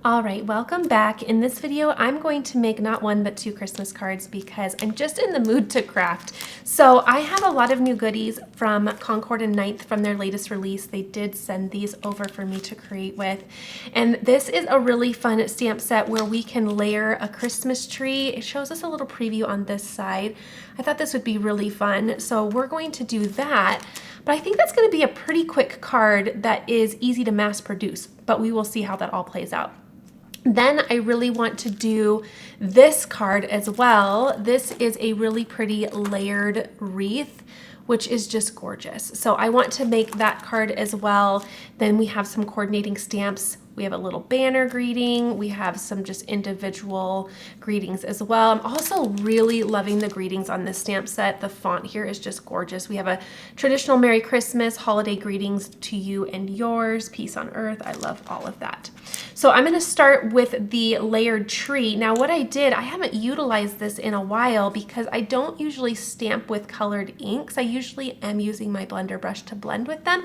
All right, welcome back. In this video, I'm going to make not one, but two Christmas cards because I'm just in the mood to craft. So I have a lot of new goodies from Concord and Ninth from their latest release. They did send these over for me to create with. And this is a really fun stamp set where we can layer a Christmas tree. It shows us a little preview on this side. I thought this would be really fun. So we're going to do that. But I think that's going to be a pretty quick card that is easy to mass produce, but we will see how that all plays out. Then I really want to do this card as well. This is a really pretty layered wreath, which is just gorgeous. So I want to make that card as well. Then we have some coordinating stamps. We have a little banner greeting. We have some just individual greetings as well. I'm also really loving the greetings on this stamp set. The font here is just gorgeous. We have a traditional Merry Christmas, holiday greetings to you and yours, peace on earth. I love all of that. So I'm gonna start with the layered tree. Now what I did, I haven't utilized this in a while because I don't usually stamp with colored inks. I usually am using my blender brush to blend with them.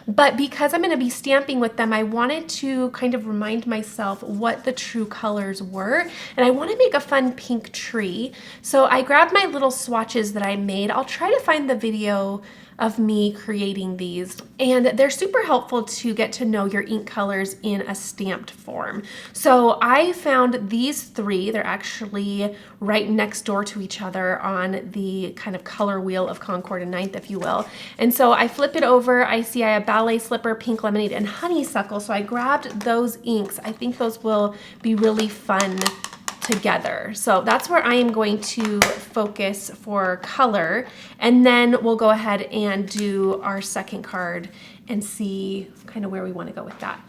But because I'm gonna be stamping with them, I wanted to kind of remind myself what the true colors were. And I wanna make a fun pink tree. So I grabbed my little swatches that I made. I'll try to find the video of me creating these, and they're super helpful to get to know your ink colors in a stamped form. So I found these three. They're actually right next door to each other on the kind of color wheel of Concord and Ninth, if you will. And so I flip it over. I see I have Ballet Slipper, Pink Lemonade, and Honeysuckle. So I grabbed those inks. I think those will be really fun together. So that's where I am going to focus for color, and then we'll go ahead and do our second card and see kind of where we want to go with that.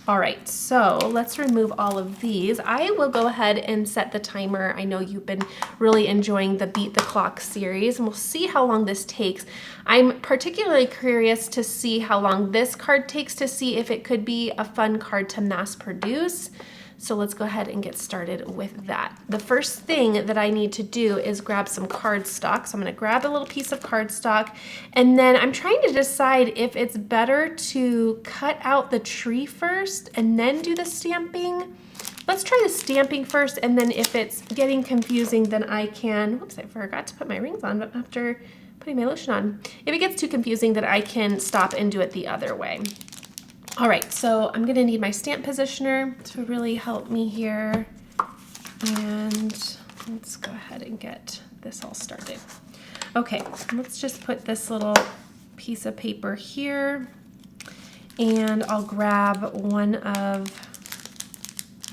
All right, so let's remove all of these. I will go ahead and set the timer. I know you've been really enjoying the Beat the Clock series, and we'll see how long this takes. I'm particularly curious to see how long this card takes, to see if it could be a fun card to mass produce. So let's go ahead and get started with that. The first thing that I need to do is grab some cardstock. So I'm going to grab a little piece of cardstock, and then I'm trying to decide if it's better to cut out the tree first and then do the stamping. Let's try the stamping first, and then if it's getting confusing, then I can, whoops, I forgot to put my rings on after putting my lotion on. If it gets too confusing, then I can stop and do it the other way. All right, so I'm gonna need my stamp positioner to really help me here. And let's go ahead and get this all started. Okay, let's just put this little piece of paper here, and I'll grab one of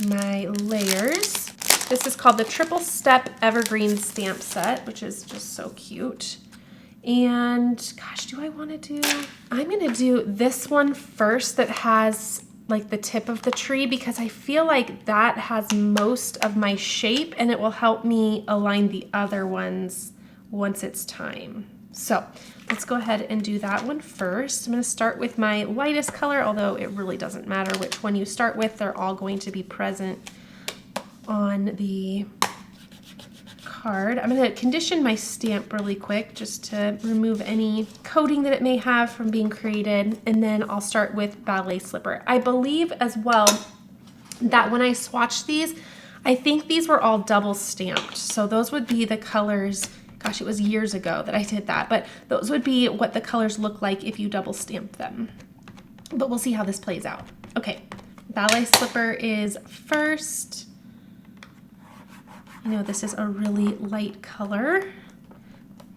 my layers. This is called the Triple Step Evergreen Stamp Set, which is just so cute. And gosh, do I want to do, I'm going to do this one first that has like the tip of the tree, because I feel like that has most of my shape and it will help me align the other ones once it's time. So let's go ahead and do that one first. I'm going to start with my lightest color, although it really doesn't matter which one you start with. They're all going to be present on the card. I'm going to condition my stamp really quick just to remove any coating that it may have from being created, and then I'll start with Ballet Slipper. I believe as well that when I swatched these, I think these were all double stamped. So those would be the colors. Gosh, it was years ago that I did that, but those would be what the colors look like if you double stamp them. But we'll see how this plays out. Okay, Ballet Slipper is first. I know this is a really light color,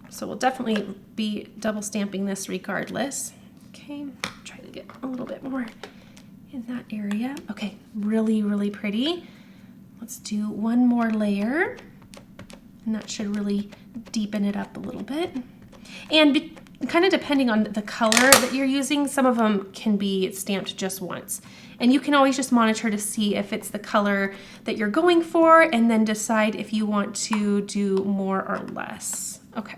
so we'll definitely be double stamping this regardless. Okay, try to get a little bit more in that area. Okay, really, really pretty. Let's do one more layer, and that should really deepen it up a little bit. And kind of depending on the color that you're using, some of them can be stamped just once. And you can always just monitor to see if it's the color that you're going for, and then decide if you want to do more or less. Okay,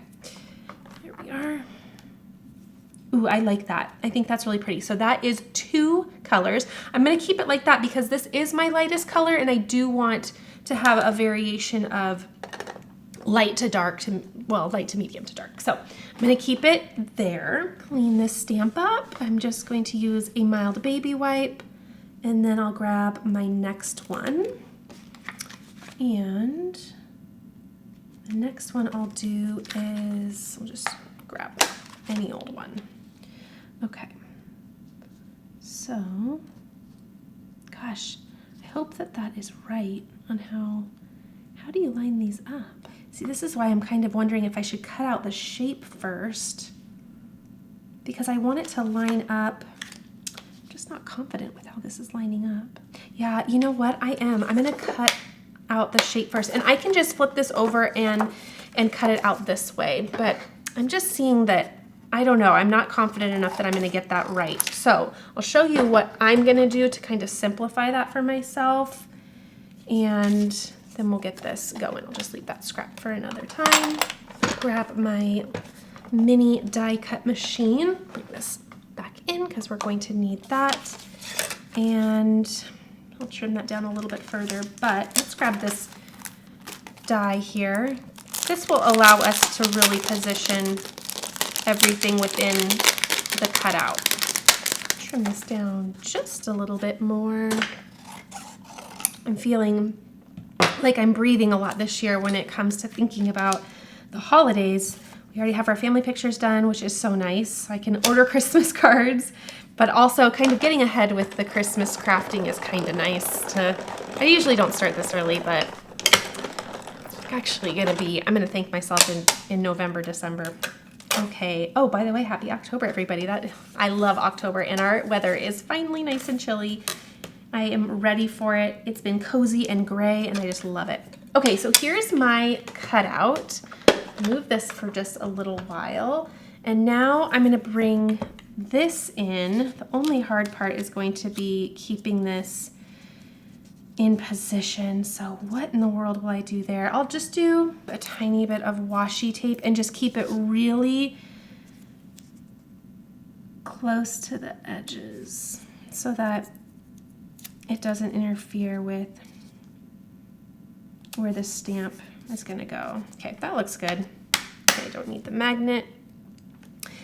here we are. Ooh, I like that. I think that's really pretty. So that is two colors. I'm gonna keep it like that because this is my lightest color, and I do want to have a variation of light to dark to, well, light to medium to dark. So I'm going to keep it there. Clean this stamp up. I'm just going to use a mild baby wipe And then I'll grab my next one. And the next one I'll do is, I'll just grab any old one. Okay. So, gosh, I hope that that is right on how do you line these up? See, this is why I'm kind of wondering if I should cut out the shape first, because I want it to line up. I'm just not confident with how this is lining up. Yeah, you know what? I'm gonna cut out the shape first, and I can just flip this over and cut it out this way, but I'm just seeing that, I don't know, I'm not confident enough that I'm gonna get that right. So I'll show you what I'm gonna do to kind of simplify that for myself, and then we'll get this going. I'll just leave that scrap for another time. Grab my mini die cut machine, bring this back in because we're going to need that, and I'll trim that down a little bit further, but let's grab this die here. This will allow us to really position everything within the cutout. Trim this down just a little bit more. I'm feeling like I'm breathing a lot this year when it comes to thinking about the holidays. We already have our family pictures done, which is so nice. I can order Christmas cards, but also kind of getting ahead with the Christmas crafting is kind of nice I usually don't start this early, but actually I'm gonna thank myself in November, December. Okay, oh, by the way, happy October, everybody. I love October, and our weather is finally nice and chilly. I am ready for it. It's been cozy and gray, and I just love it. Okay, so here's my cutout. Move this for just a little while, and now I'm gonna bring this in. The only hard part is going to be keeping this in position. So what in the world will I do there? I'll just do a tiny bit of washi tape and just keep it really close to the edges so that it doesn't interfere with where the stamp is gonna go. Okay, that looks good. Okay, I don't need the magnet.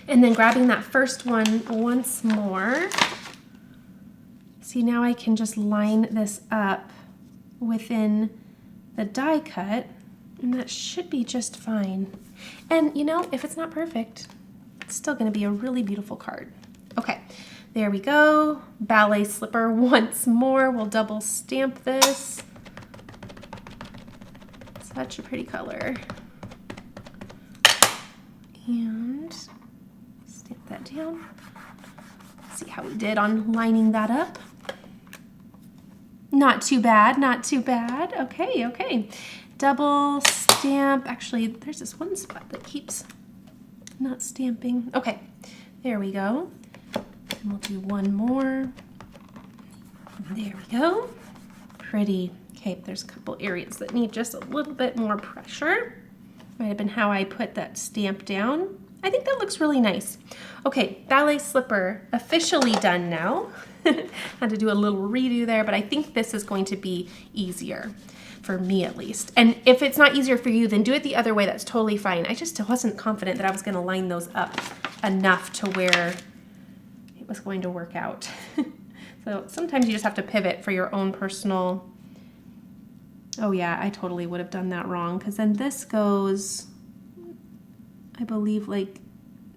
And then grabbing that first one once more. See, now I can just line this up within the die cut, and that should be just fine. And you know, if it's not perfect, it's still gonna be a really beautiful card. Okay, there we go. Ballet slipper once more. We'll double stamp this. Such a pretty color. And stamp that down. See how we did on lining that up. Not too bad, not too bad. Okay, okay. Double stamp. Actually, there's this one spot that keeps not stamping. Okay, there we go. And we'll do one more. There we go. Pretty. Okay, there's a couple areas that need just a little bit more pressure. Might have been how I put that stamp down. I think that looks really nice. Okay, ballet slipper officially done now. Had to do a little redo there, but I think this is going to be easier for me at least. And if it's not easier for you, then do it the other way. That's totally fine. I just wasn't confident that I was going to line those up enough to where it was going to work out. So sometimes you just have to pivot for your own personal. Oh yeah, I totally would have done that wrong, because then this goes, I believe, like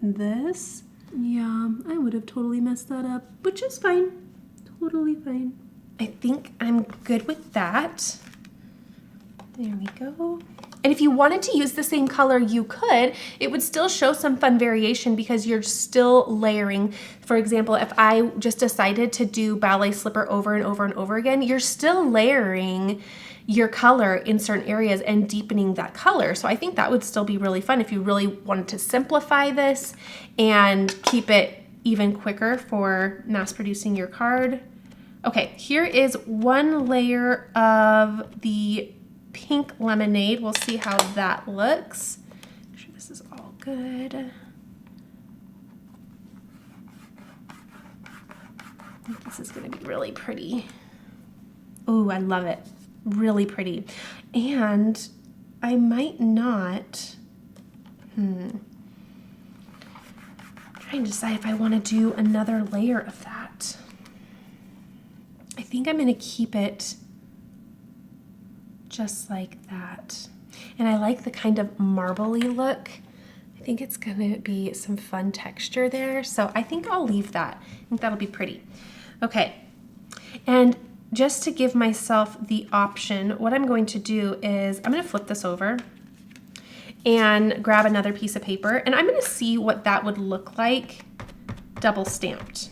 this. Yeah, I would have totally messed that up, which is fine. Totally fine. I think I'm good with that. There we go. And if you wanted to use the same color, you could. It would still show some fun variation because you're still layering. For example, if I just decided to do ballet slipper over and over and over again, you're still layering your color in certain areas and deepening that color. So I think that would still be really fun if you really wanted to simplify this and keep it even quicker for mass producing your card. Okay, here is one layer of the pink lemonade. We'll see how that looks. Make sure this is all good. I think this is gonna be really pretty. Oh, I love it. Really pretty. And I might not, trying to decide if I want to do another layer of that. I think I'm gonna keep it just like that. And I like the kind of marbly look. I think it's gonna be some fun texture there. So I think I'll leave that. I think that'll be pretty. Okay, and just to give myself the option, what I'm going to do is I'm gonna flip this over and grab another piece of paper, and I'm gonna see what that would look like double stamped.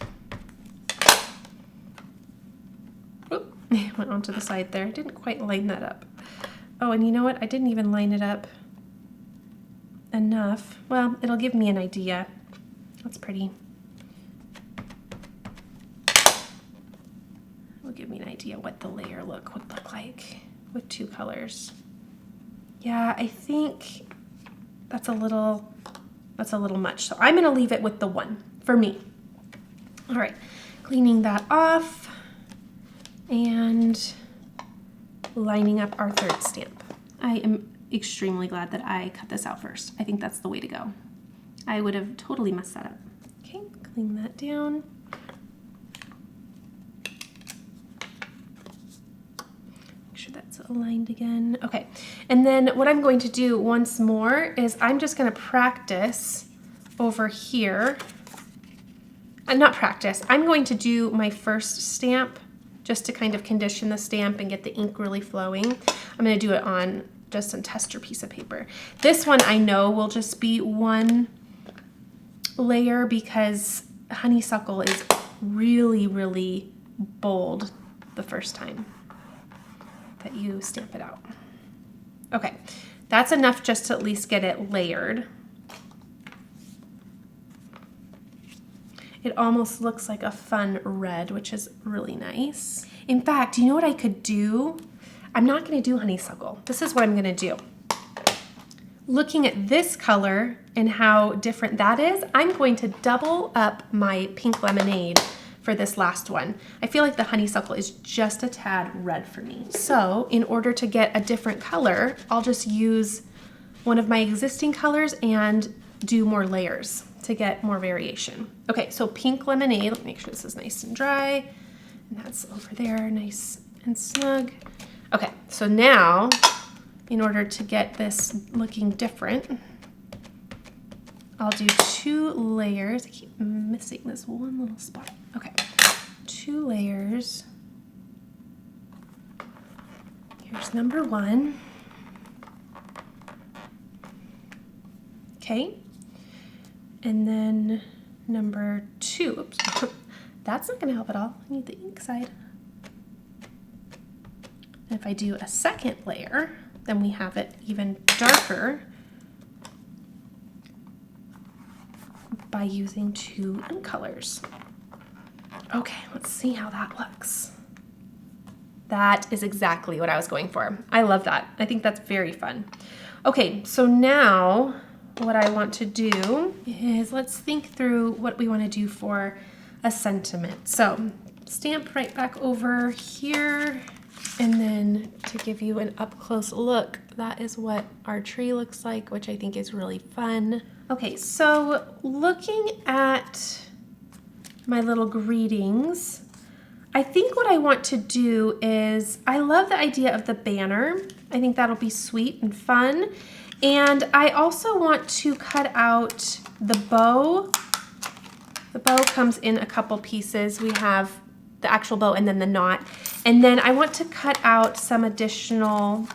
Oop, went onto the side there. I didn't quite line that up. Oh, and you know what? I didn't even line it up enough. Well, it'll give me an idea. That's pretty. It'll give me an idea what the layer look would look like with two colors. Yeah, I think that's a little much. So I'm gonna leave it with the one for me. All right, cleaning that off and lining up our third stamp. I am extremely glad that I cut this out first. I think that's the way to go. I would have totally messed that up. Okay, clean that down. Make sure that's aligned again. Okay, and then what I'm going to do once more is I'm just gonna practice over here. Not practice, I'm going to do my first stamp just to kind of condition the stamp and get the ink really flowing. I'm gonna do it on just a tester piece of paper. This one I know will just be one layer because honeysuckle is really, really bold the first time that you stamp it out. Okay, that's enough just to at least get it layered. It almost looks like a fun red, which is really nice. In fact, you know what I could do? I'm not gonna do honeysuckle. This is what I'm gonna do. Looking at this color and how different that is, I'm going to double up my pink lemonade for this last one. I feel like the honeysuckle is just a tad red for me. So in order to get a different color, I'll just use one of my existing colors and do more layers to get more variation. Okay, so pink lemonade, let me make sure this is nice and dry. And that's over there, nice and snug. Okay, so now, in order to get this looking different, I'll do 2 layers. I keep missing this one little spot. Okay, 2 layers. Here's number 1. Okay. And then number 2, oops, that's not gonna help at all. I need the ink side. And if I do a second layer, then we have it even darker by using 2 ink colors. Okay, let's see how that looks. That is exactly what I was going for. I love that. I think that's very fun. Okay, so now, what I want to do is let's think through what we want to do for a sentiment. So stamp right back over here, and then to give you an up close look, that is what our tree looks like, which I think is really fun. Okay, so looking at my little greetings, I think what I want to do is, I love the idea of the banner. I think that'll be sweet and fun. And I also want to cut out the bow. The bow comes in a couple pieces. We have the actual bow and then the knot. And then I want to cut out some additional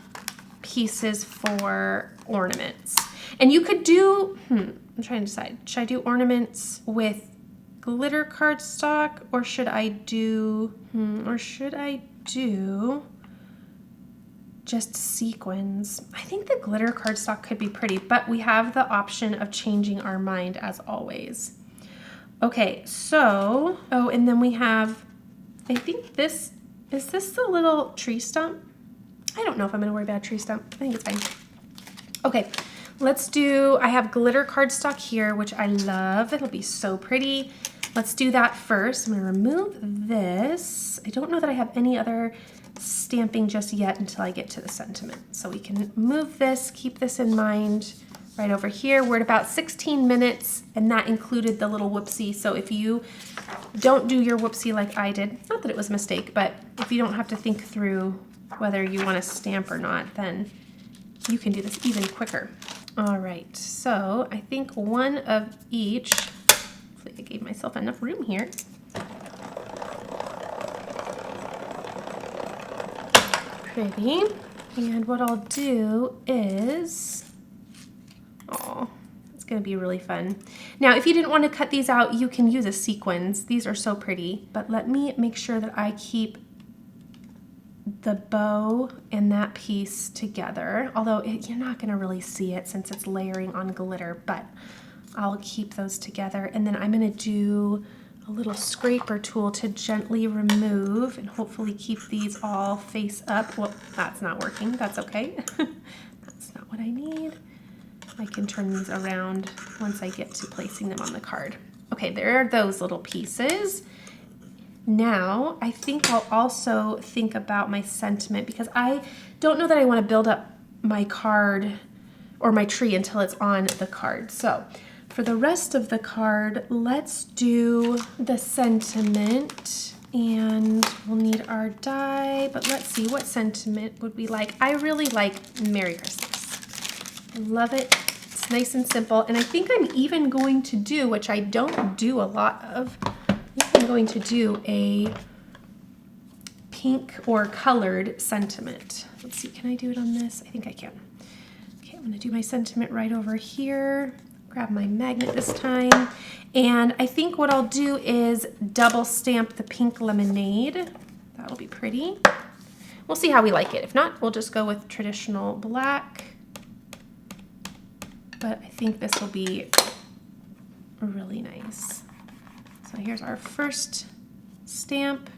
pieces for ornaments. And you could do, I'm trying to decide, should I do ornaments with glitter cardstock, or should I do, just sequins? I think the glitter cardstock could be pretty, but we have the option of changing our mind as always. Okay, so, oh, and then we have, I think this, is this the little tree stump? I don't know if I'm gonna worry about a tree stump. I think it's fine. Okay, let's do, I have glitter cardstock here, which I love. It'll be so pretty. Let's do that first. I'm gonna remove this. I don't know that I have any other stamping just yet until I get to the sentiment. So we can move this, keep this in mind. right over here. We're at about 16 minutes, and that included the little whoopsie. So if you don't do your whoopsie like I did, not that it was a mistake, but if you don't have to think through whether you want to stamp or not, then you can do this even quicker. All right, so I think one of each. Hopefully I gave myself enough room here. Pretty. And what I'll do is, oh, it's gonna be really fun. Now, if you didn't want to cut these out, you can use a sequins. These are so pretty, but let me make sure that I keep the bow and that piece together. Although you're not gonna really see it since it's layering on glitter, but I'll keep those together. And then I'm gonna do a little scraper tool to gently remove and hopefully keep these all face up. Well, that's not working, that's okay. That's not what I need. I can turn these around once I get to placing them on the card. Okay, there are those little pieces. Now, I think I'll also think about my sentiment because I don't know that I want to build up my card or my tree until it's on the card. So for the rest of the card, let's do the sentiment, and we'll need our die, but let's see, what sentiment would we like? I really like Merry Christmas. I love it. It's nice and simple, and I think I'm even going to do, which I don't do a lot of, I'm going to do a pink or colored sentiment. Let's see, can I do it on this? I think I can. Okay, I'm gonna do my sentiment right over here. Grab my magnet this time. And I think what I'll do is double stamp the pink lemonade. That'll be pretty. We'll see how we like it. If not, we'll just go with traditional black. But I think this will be really nice. So here's our first stamp,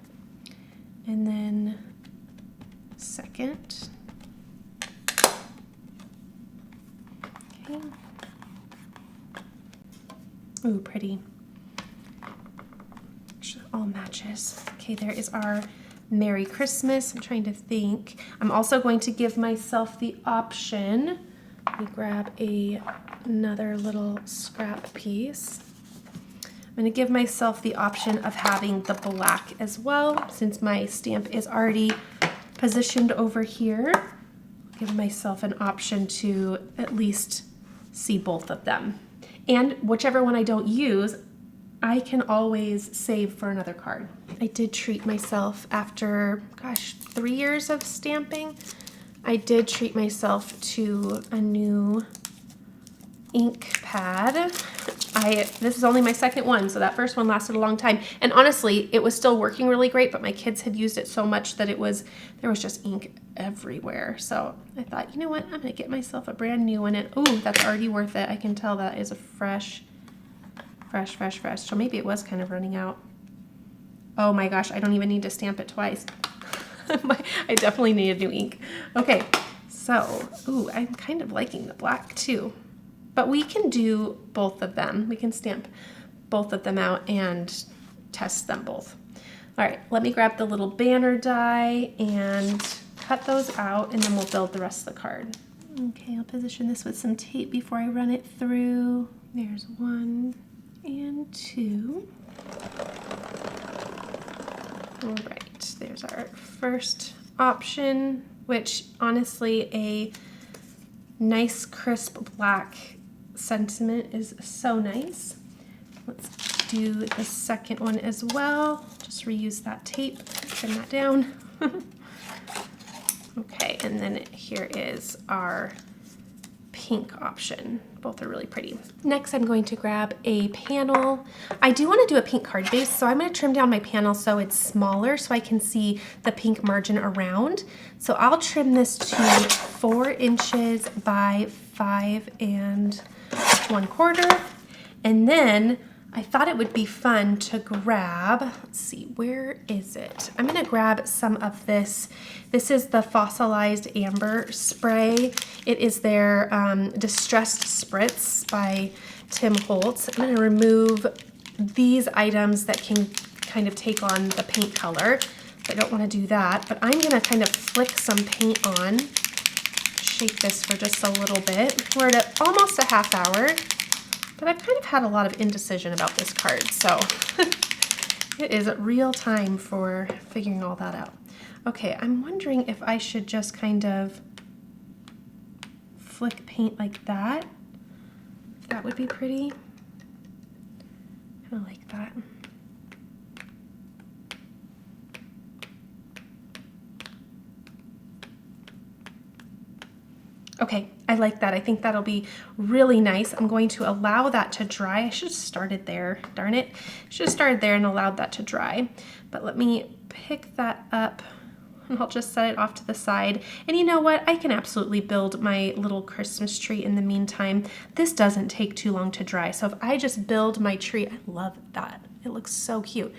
and then second. Okay. Ooh, pretty. Actually, all matches. Okay, there is our Merry Christmas. I'm trying to think. I'm also going to give myself the option. Let me grab another little scrap piece. I'm going to give myself the option of having the black as well, since my stamp is already positioned over here. Give myself an option to at least see both of them. And whichever one I don't use, I can always save for another card. I did treat myself after, gosh, 3 years of stamping. I did treat myself to a new ink pad. This is only my second one, so that first one lasted a long time. And honestly, it was still working really great, but my kids had used it so much that there was just ink everywhere. So I thought, you know what, I'm gonna get myself a brand new one, and ooh, that's already worth it. I can tell that is a fresh. So maybe it was kind of running out. Oh my gosh, I don't even need to stamp it twice. I definitely need a new ink. Okay, so, ooh, I'm kind of liking the black too. But we can do both of them. We can stamp both of them out and test them both. All right, let me grab the little banner die and cut those out, and then we'll build the rest of the card. Okay, I'll position this with some tape before I run it through. There's 1 and 2. All right, there's our first option, which honestly, a nice crisp black sentiment is so nice. Let's do the second one as well. Just reuse that tape, trim that down. Okay, and then here is our pink option. Both are really pretty. Next, I'm going to grab a panel. I do want to do a pink card base, so I'm going to trim down my panel so it's smaller so I can see the pink margin around. So I'll trim this to 4 inches by 5 1/4. And then I thought it would be fun to grab, let's see, where is it? I'm gonna grab some of this. This is the fossilized amber spray. It is their Distressed Spritz by Tim Holtz. I'm gonna remove these items that can kind of take on the paint color. I don't wanna do that, but I'm gonna kind of flick some paint on shake this for just a little bit. We're at almost a half hour, but I've kind of had a lot of indecision about this card, so it is real time for figuring all that out. Okay, I'm wondering if I should just kind of flick paint like that. If that would be pretty. Kind of like that. Okay, I like that. I think that'll be really nice. I'm going to allow that to dry. I should have started there, darn it. Should have started there and allowed that to dry. But let me pick that up and I'll just set it off to the side. And you know what? I can absolutely build my little Christmas tree in the meantime. This doesn't take too long to dry. So if I just build my tree, I love that. It looks so cute.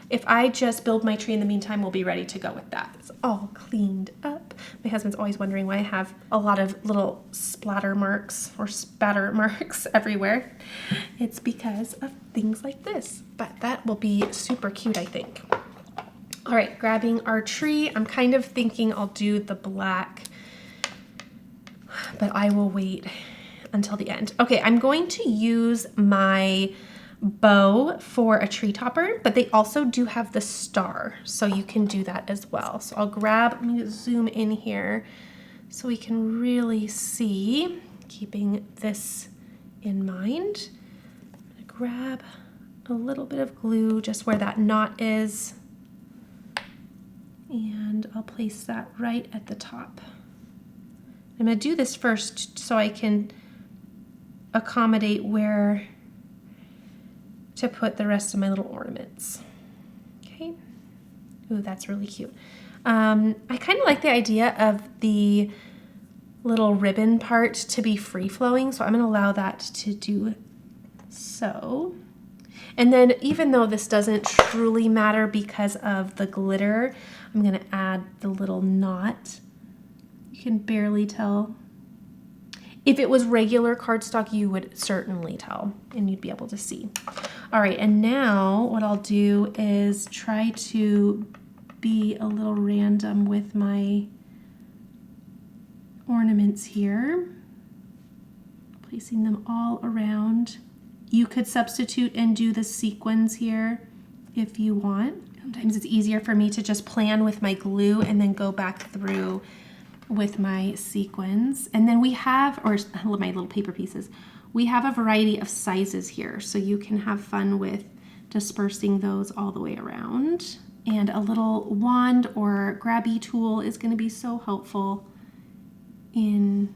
If I just build my tree in the meantime, we'll be ready to go with that. It's all cleaned up. My husband's always wondering why I have a lot of little splatter marks or spatter marks everywhere. It's because of things like this, but that will be super cute, I think. All right, grabbing our tree. I'm kind of thinking I'll do the black, but I will wait until the end. Okay, I'm going to use my bow for a tree topper, but they also do have the star, so you can do that as well. So I'll grab, let me zoom in here so we can really see, keeping this in mind. I'm gonna grab a little bit of glue just where that knot is, and I'll place that right at the top. I'm gonna do this first so I can accommodate where to put the rest of my little ornaments. Okay. Ooh, that's really cute. I kind of like the idea of the little ribbon part to be free-flowing, so I'm going to allow that to do so. And then even though this doesn't truly matter because of the glitter, I'm going to add the little knot. You can barely tell. If it was regular cardstock, you would certainly tell and you'd be able to see. All right, and now what I'll do is try to be a little random with my ornaments here, placing them all around. You could substitute and do the sequins here if you want. Sometimes it's easier for me to just plan with my glue and then go back through with my sequins. And then we have, or my little paper pieces, we have a variety of sizes here, so you can have fun with dispersing those all the way around. And a little wand or grabby tool is going to be so helpful in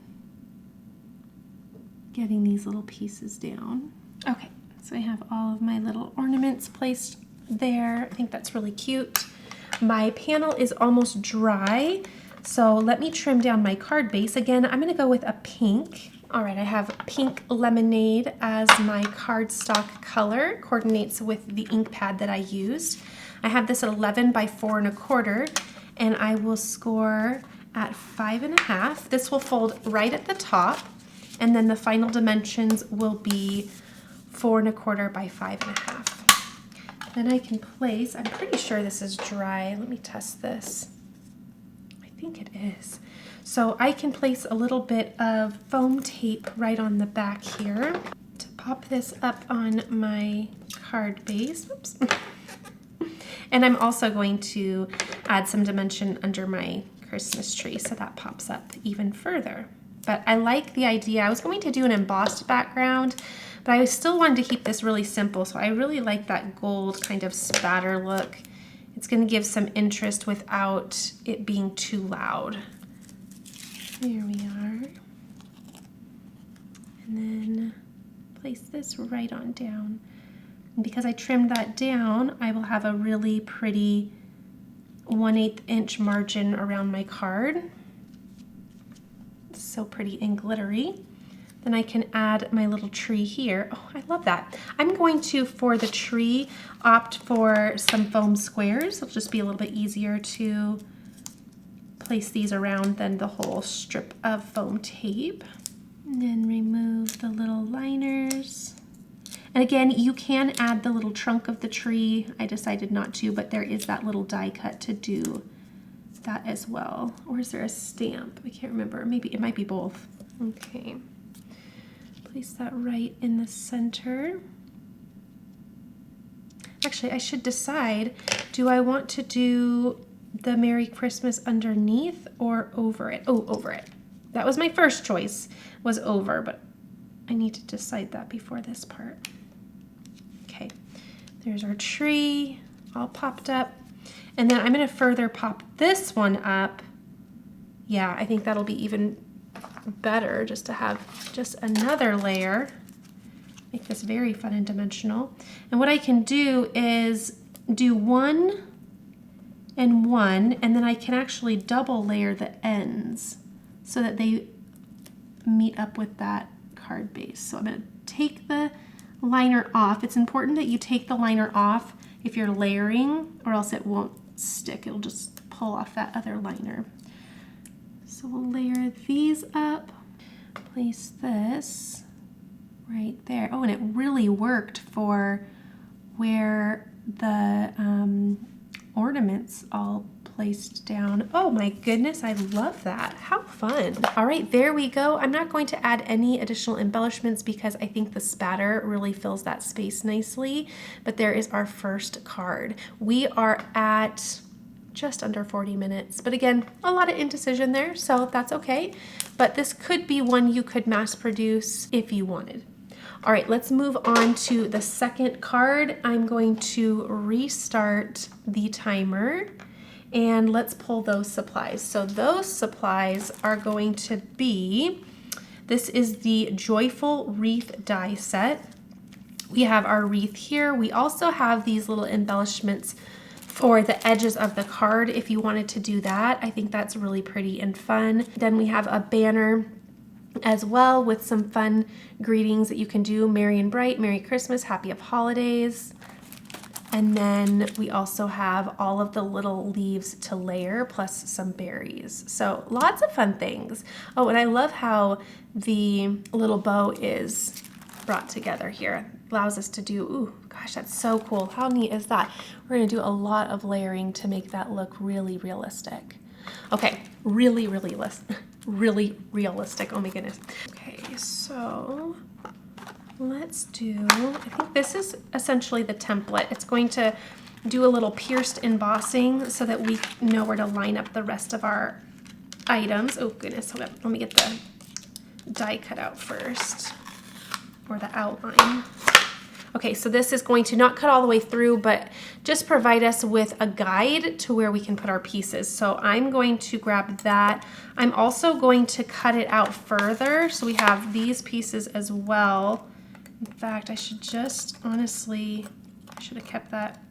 getting these little pieces down. Okay, so I have all of my little ornaments placed there. I think that's really cute. My panel is almost dry, so let me trim down my card base. Again, I'm going to go with a pink. All right, I have pink lemonade as my cardstock color. Coordinates with the ink pad that I used. I have this at 11 by 4 1/4, and I will score at 5 1/2. This will fold right at the top, and then the final dimensions will be 4 1/4 by 5 1/2. Then I can place, I'm pretty sure this is dry. Let me test this. I think it is. So I can place a little bit of foam tape right on the back here to pop this up on my card base. Oops. And I'm also going to add some dimension under my Christmas tree so that pops up even further. But I like the idea. I was going to do an embossed background, but I still wanted to keep this really simple, so I really like that gold kind of spatter look. It's going to give some interest without it being too loud. There we are. And then place this right on down. And because I trimmed that down, I will have a really pretty 1/8 inch margin around my card. It's so pretty and glittery. Then I can add my little tree here. Oh, I love that. I'm going to, for the tree, opt for some foam squares. It'll just be a little bit easier to place these around than the whole strip of foam tape. And then remove the little liners. And again, you can add the little trunk of the tree. I decided not to, but there is that little die cut to do that as well. Or is there a stamp? I can't remember. Maybe it might be both. Okay. Place that right in the center. Actually, I should decide, do I want to do the Merry Christmas underneath or over it? Oh, over it. That was my first choice, was over, but I need to decide that before this part. Okay, there's our tree all popped up. And then I'm gonna further pop this one up. Yeah, I think that'll be even better just to have just another layer. Make this very fun and dimensional. And what I can do is do one and one, and then I can actually double layer the ends so that they meet up with that card base. So I'm going to take the liner off. It's important that you take the liner off if you're layering, or else it won't stick. It'll just pull off that other liner. So we'll layer these up, place this right there. Oh, and it really worked for where the ornaments all placed down. Oh my goodness, I love that. How fun. All right, there we go. I'm not going to add any additional embellishments because I think the spatter really fills that space nicely, but there is our first card. We are at just under 40 minutes, but again, a lot of indecision there, so that's okay. But this could be one you could mass produce if you wanted. All right, let's move on to the second card. I'm going to restart the timer and let's pull those supplies. So those supplies are going to be, this is the Joyful Wreath die set. We have our wreath here. We also have these little embellishments for the edges of the card if you wanted to do that. I think that's really pretty and fun. Then we have a banner as well with some fun greetings that you can do. Merry and bright, Merry Christmas, Happy of Holidays. And then we also have all of the little leaves to layer plus some berries. So lots of fun things. Oh, and I love how the little bow is brought together here. Allows us to do, ooh, gosh, that's so cool. How neat is that? We're gonna do a lot of layering to make that look really realistic. Okay, really realistic. Oh my goodness. Okay, so let's do, I think this is essentially the template. It's going to do a little pierced embossing so that we know where to line up the rest of our items. Oh goodness, hold up. Let me get the die cut out first, or the outline. Okay, so this is going to not cut all the way through, but just provide us with a guide to where we can put our pieces. So I'm going to grab that. I'm also going to cut it out further. So we have these pieces as well. In fact, I should just, honestly, I should have kept that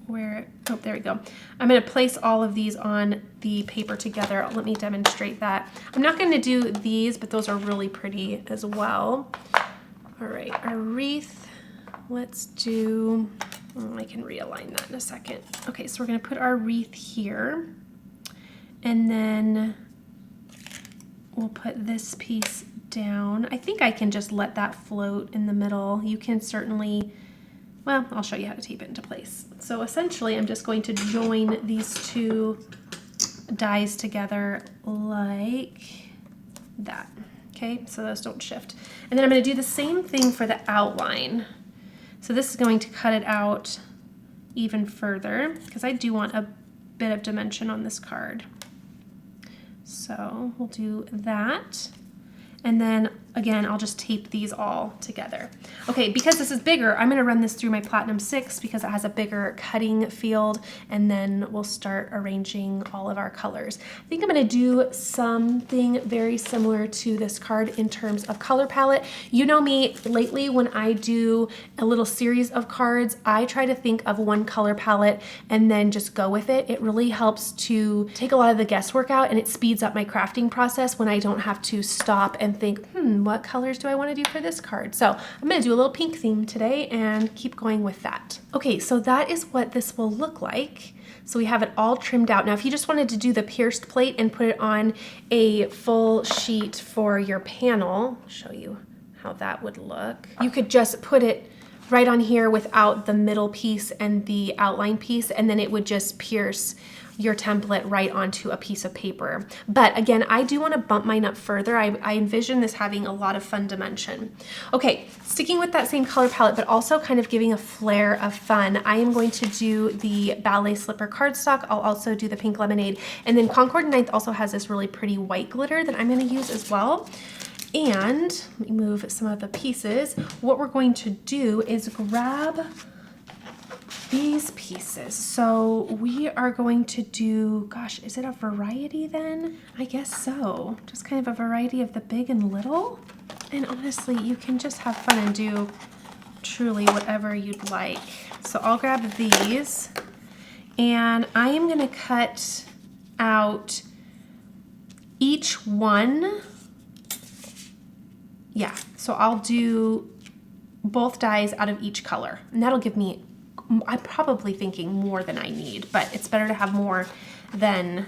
where, oh, there we go. I'm gonna place all of these on the paper together. Let me demonstrate that. I'm not gonna do these, but those are really pretty as well. All right, our wreath. Let's do, I can realign that in a second. Okay, so we're gonna put our wreath here, and then we'll put this piece down. I think I can just let that float in the middle. You can certainly, well, I'll show you how to tape it into place. So essentially, I'm just going to join these two dies together like that. Okay, so those don't shift. And then I'm gonna do the same thing for the outline. So this is going to cut it out even further because I do want a bit of dimension on this card. So we'll do that. And then again, I'll just tape these all together. Okay, because this is bigger, I'm gonna run this through my Platinum 6 because it has a bigger cutting field, and then we'll start arranging all of our colors. I think I'm gonna do something very similar to this card in terms of color palette. You know me, lately when I do a little series of cards, I try to think of one color palette and then just go with it. It really helps to take a lot of the guesswork out, and it speeds up my crafting process when I don't have to stop and think, what colors do I want to do for this card? So I'm going to do a little pink theme today and keep going with that. Okay, so that is what this will look like. So we have it all trimmed out. Now, if you just wanted to do the pierced plate and put it on a full sheet for your panel, I'll show you how that would look. You could just put it right on here without the middle piece and the outline piece, and then it would just pierce your template right onto a piece of paper. But again, I do want to bump mine up further. I envision this having a lot of fun dimension. Okay, sticking with that same color palette, but also kind of giving a flare of fun, I am going to do the ballet slipper cardstock. I'll also do the pink lemonade. And then Concord Ninth also has this really pretty white glitter that I'm going to use as well. And let me move some of the pieces. What we're going to do is grab these pieces. So we are going to do, gosh, is it a variety then? I guess so. Just kind of a variety of the big and little. And honestly, you can just have fun and do truly whatever you'd like. So I'll grab these and I am going to cut out each one. Yeah, so I'll do both dies out of each color, and that'll give me, I'm probably thinking more than I need, but it's better to have more than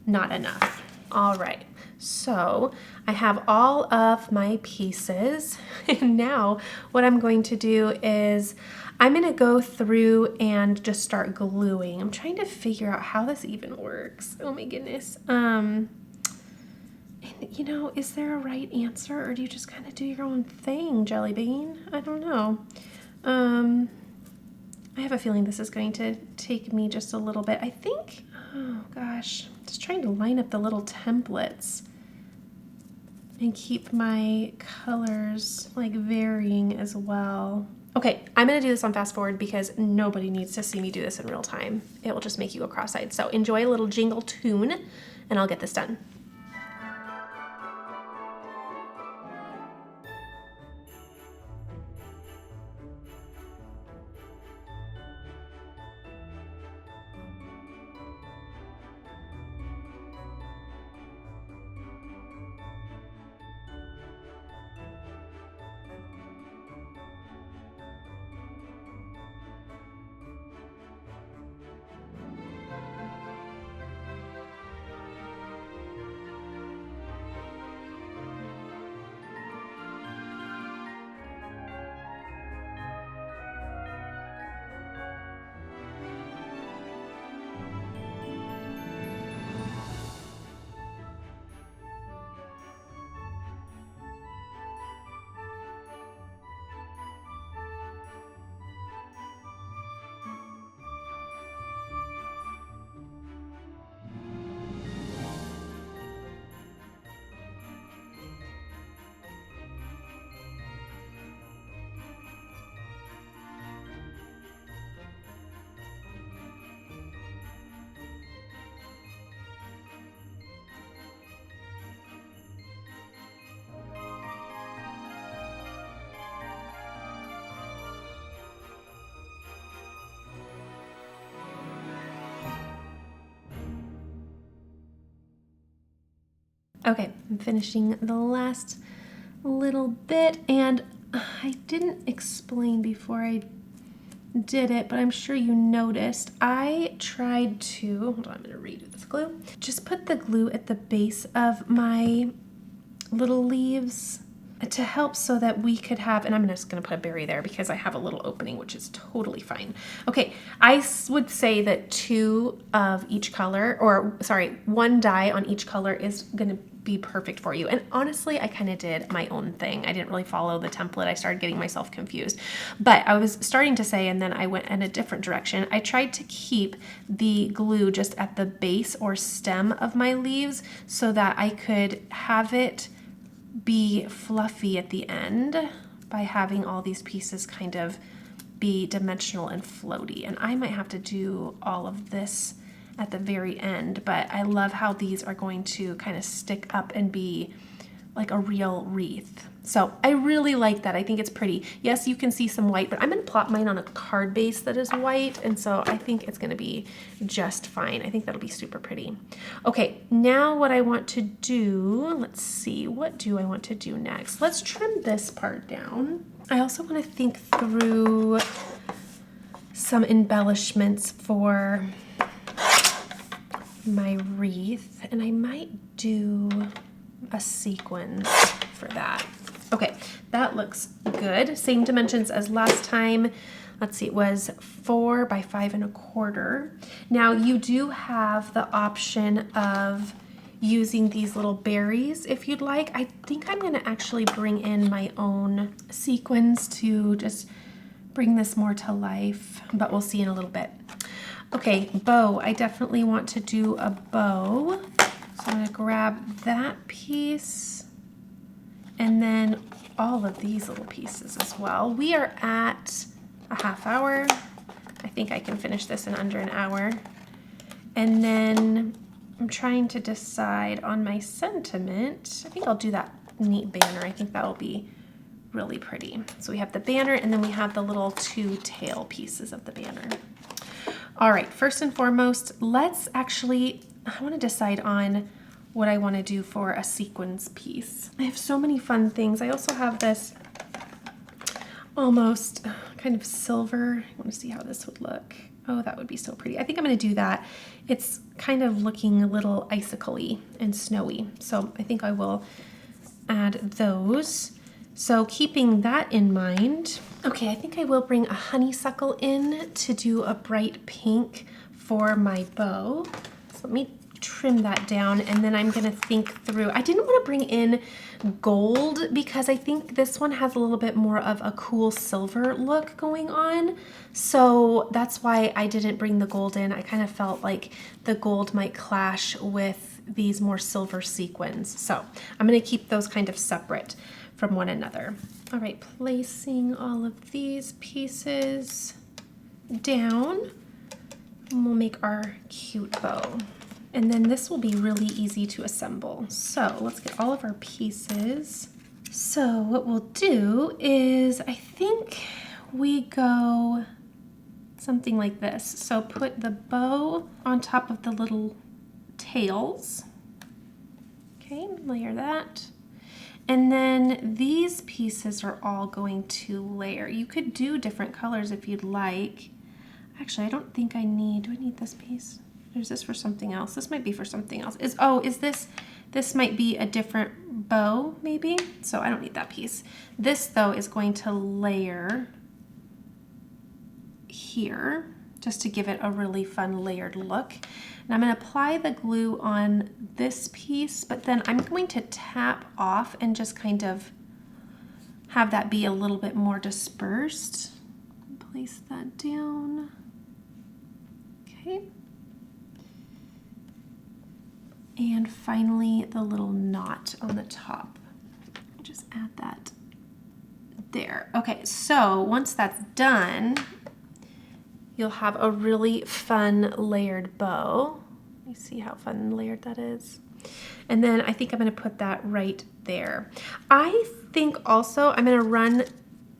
not enough. All right, so I have all of my pieces, and now what I'm going to do is I'm gonna go through and just start gluing. I'm trying to figure out how this even works. Oh my goodness. And you know, is there a right answer, or do you just kind of do your own thing, Jelly Bean? I don't know. I have a feeling this is going to take me just a little bit. I think, oh gosh, just trying to line up the little templates and keep my colors like varying as well. Okay, I'm gonna do this on fast forward because nobody needs to see me do this in real time. It will just make you go cross-eyed. So enjoy a little jingle tune and I'll get this done. Okay, I'm finishing the last little bit, and I didn't explain before I did it, but I'm sure you noticed. I tried to, hold on, I'm gonna redo this glue. Just put the glue at the base of my little leaves to help so that we could have, and I'm just gonna put a berry there because I have a little opening, which is totally fine. Okay, I would say that 2 of each color, or sorry, 1 die on each color is gonna be perfect for you. And honestly, I kind of did my own thing. I didn't really follow the template. I started getting myself confused. But I was starting to say, and then I went in a different direction. I tried to keep the glue just at the base or stem of my leaves so that I could have it be fluffy at the end by having all these pieces kind of be dimensional and floaty. And I might have to do all of this at the very end, but I love how these are going to kind of stick up and be like a real wreath. So I really like that. I think it's pretty. Yes, you can see some white, but I'm gonna plot mine on a card base that is white, and so I think it's gonna be just fine. I think that'll be super pretty. Okay, now what I want to do, let's see, what do I want to do next? Let's trim this part down. I also want to think through some embellishments for my wreath, and I might do a sequins for that. Okay, that looks good. Same dimensions as last time. Let's see, it was 4 by 5 1/4. Now you do have the option of using these little berries if you'd like. I think I'm gonna actually bring in my own sequins to just bring this more to life, but we'll see in a little bit. Okay, bow. I definitely want to do a bow. So I'm gonna grab that piece and then all of these little pieces as well. We are at a half hour. I think I can finish this in under an hour. And then I'm trying to decide on my sentiment. I think I'll do that neat banner. I think that'll be really pretty. So we have the banner and then we have the little 2 tail pieces of the banner. All right, first and foremost, let's actually, I want to decide on what I want to do for a sequins piece. I have so many fun things. I also have this almost kind of silver. I want to see how this would look. Oh, that would be so pretty. I think I'm going to do that. It's kind of looking a little icicle-y and snowy. So I think I will add those. So keeping that in mind, okay, I think I will bring a honeysuckle in to do a bright pink for my bow. So let me trim that down and then I'm gonna think through. I didn't want to bring in gold because I think this one has a little bit more of a cool silver look going on. So that's why I didn't bring the gold in. I kind of felt like the gold might clash with these more silver sequins. So I'm gonna keep those kind of separate from one another. All right, placing all of these pieces down, and we'll make our cute bow. And then this will be really easy to assemble. So let's get all of our pieces. So what we'll do is, I think we go something like this. So put the bow on top of the little tails. Okay, layer that. And then these pieces are all going to layer. You could do different colors if you'd like. Actually, I don't think I need, do I need this piece? Or is this for something else? This might be for something else. This might be a different bow maybe? So I don't need that piece. This though is going to layer here just to give it a really fun layered look. And I'm going to apply the glue on this piece, but then I'm going to tap off and just kind of have that be a little bit more dispersed. Place that down. Okay. And finally, the little knot on the top. Just add that there. Okay, so once that's done, you'll have a really fun layered bow. Let me see how fun and layered that is. And then I think I'm gonna put that right there. I think also I'm gonna run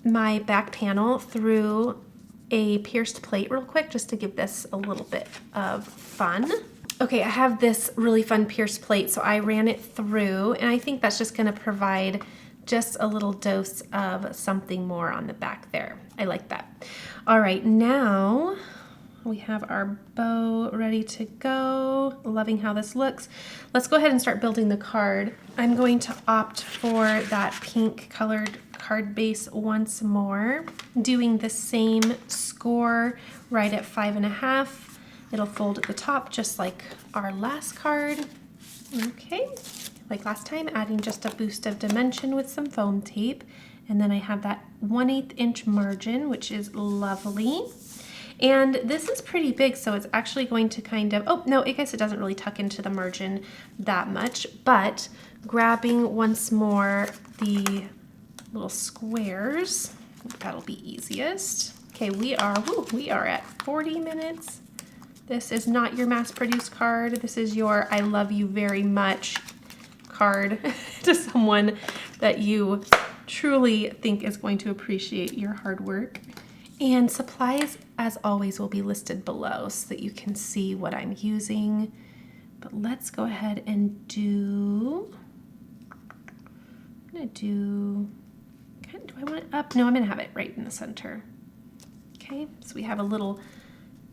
my back panel through a pierced plate real quick just to give this a little bit of fun. Okay, I have this really fun pierced plate, so I ran it through, and I think that's just gonna provide just a little dose of something more on the back there. I like that. All right, now we have our bow ready to go. Loving how this looks. Let's go ahead and start building the card. I'm going to opt for that pink colored card base once more, doing the same score right at 5.5. It'll fold at the top just like our last card. Okay, like last time, adding just a boost of dimension with some foam tape. And then I have that 1/8 inch margin, which is lovely. And this is pretty big, so it's actually going to kind of, oh no, I guess it doesn't really tuck into the margin that much, but grabbing once more the little squares, that'll be easiest. Okay, we are at 40 minutes. This is not your mass-produced card. This is your I love you very much card to someone that you truly think is going to appreciate your hard work. And supplies, as always, will be listed below so that you can see what I'm using. But let's go ahead and do, I'm gonna do, do I want it up? No, I'm gonna have it right in the center. Okay, so we have a little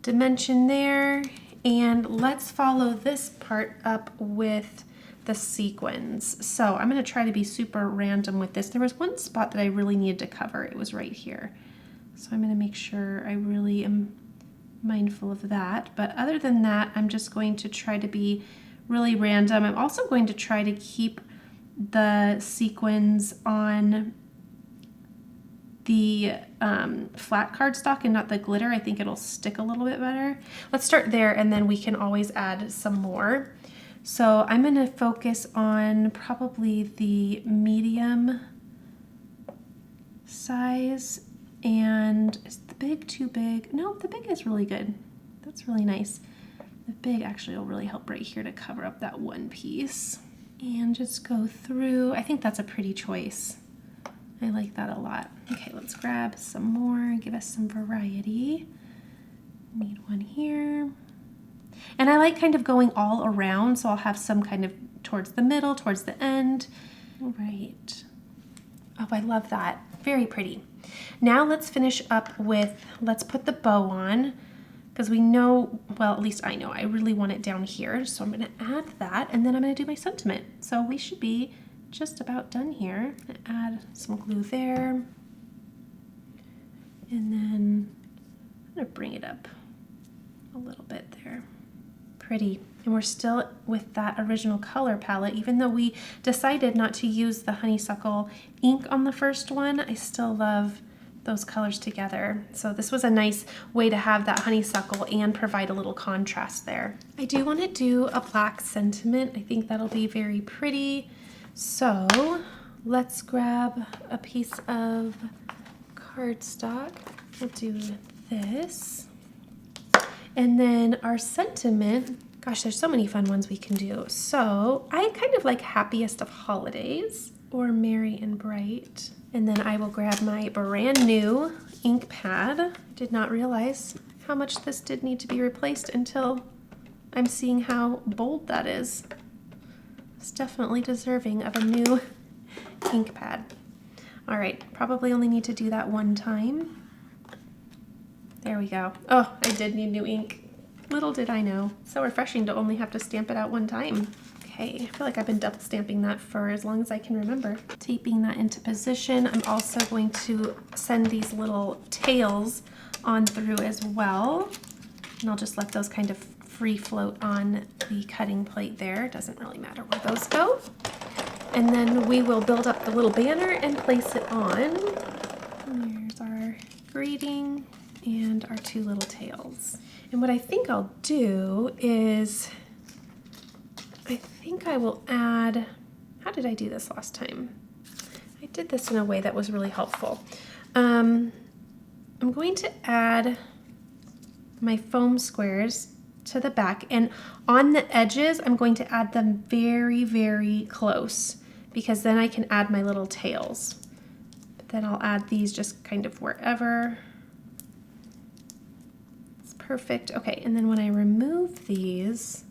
dimension there, and let's follow this part up with the sequins. So I'm going to try to be super random with this. There was one spot that I really needed to cover. It was right here. So I'm going to make sure I really am mindful of that. But other than that, I'm just going to try to be really random. I'm also going to try to keep the sequins on the flat cardstock and not the glitter. I think it'll stick a little bit better. Let's start there and then we can always add some more. So I'm going to focus on probably the medium size. And is the big too big? No, the big is really good. That's really nice. The big actually will really help right here to cover up that one piece. And just go through. I think that's a pretty choice. I like that a lot. Okay, let's grab some more, give us some variety. Need one here. And I like kind of going all around, so I'll have some kind of towards the middle, towards the end. All right. Oh, I love that. Very pretty. Now let's finish up with, let's put the bow on, because we know, well, at least I know, I really want it down here. So I'm going to add that, and then I'm going to do my sentiment. So we should be just about done here. Add some glue there. And then I'm going to bring it up a little bit there. Pretty. And we're still with that original color palette. Even though we decided not to use the honeysuckle ink on the first one, I still love those colors together. So this was a nice way to have that honeysuckle and provide a little contrast there. I do want to do a black sentiment. I think that'll be very pretty. So let's grab a piece of cardstock. We'll do this. And then our sentiment, gosh, there's so many fun ones we can do. So I kind of like Happiest of Holidays or Merry and Bright. And then I will grab my brand new ink pad. Did not realize how much this did need to be replaced until I'm seeing how bold that is. It's definitely deserving of a new ink pad. All right, probably only need to do that one time. There we go. Oh, I did need new ink. Little did I know. So refreshing to only have to stamp it out one time. Okay, I feel like I've been double stamping that for as long as I can remember. Taping that into position. I'm also going to send these little tails on through as well. And I'll just let those kind of free float on the cutting plate there. Doesn't really matter where those go. And then we will build up the little banner and place it on. There's our greeting and our two little tails. And what I think I'll do is, I think I will add, how did I do this last time? I did this in a way that was really helpful. I'm going to add my foam squares to the back, and on the edges I'm going to add them very, very close, because then I can add my little tails. But then I'll add these just kind of wherever. It's perfect. Okay, and then when I remove these,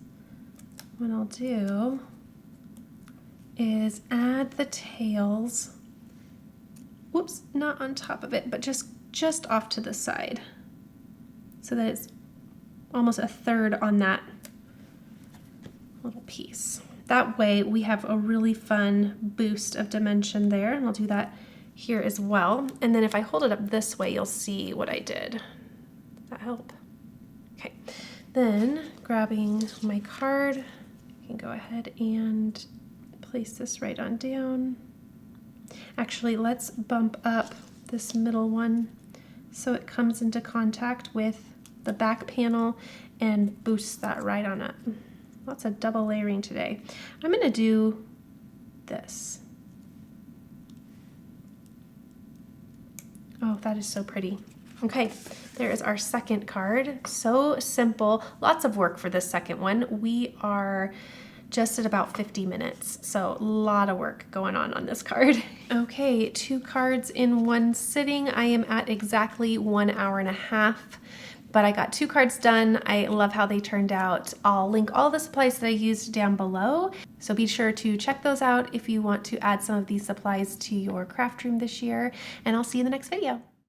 what I'll do is add the tails, whoops, not on top of it, but just off to the side, so that it's almost a third on that little piece. That way we have a really fun boost of dimension there, and I'll do that here as well. And then if I hold it up this way, you'll see what I did. Does that help? Okay, then grabbing my card, I can go ahead and place this right on down. Actually, let's bump up this middle one so it comes into contact with the back panel and boosts that right on up. Lots of double layering today. I'm going to do this. Oh, that is so pretty. Okay, there is our second card. So simple. Lots of work for this second one. We are just at about 50 minutes, so a lot of work going on this card. Okay, 2 cards in one sitting. I am at exactly 1 hour and a half, but I got 2 cards done. I love how they turned out. I'll link all the supplies that I used down below, so be sure to check those out if you want to add some of these supplies to your craft room this year, and I'll see you in the next video.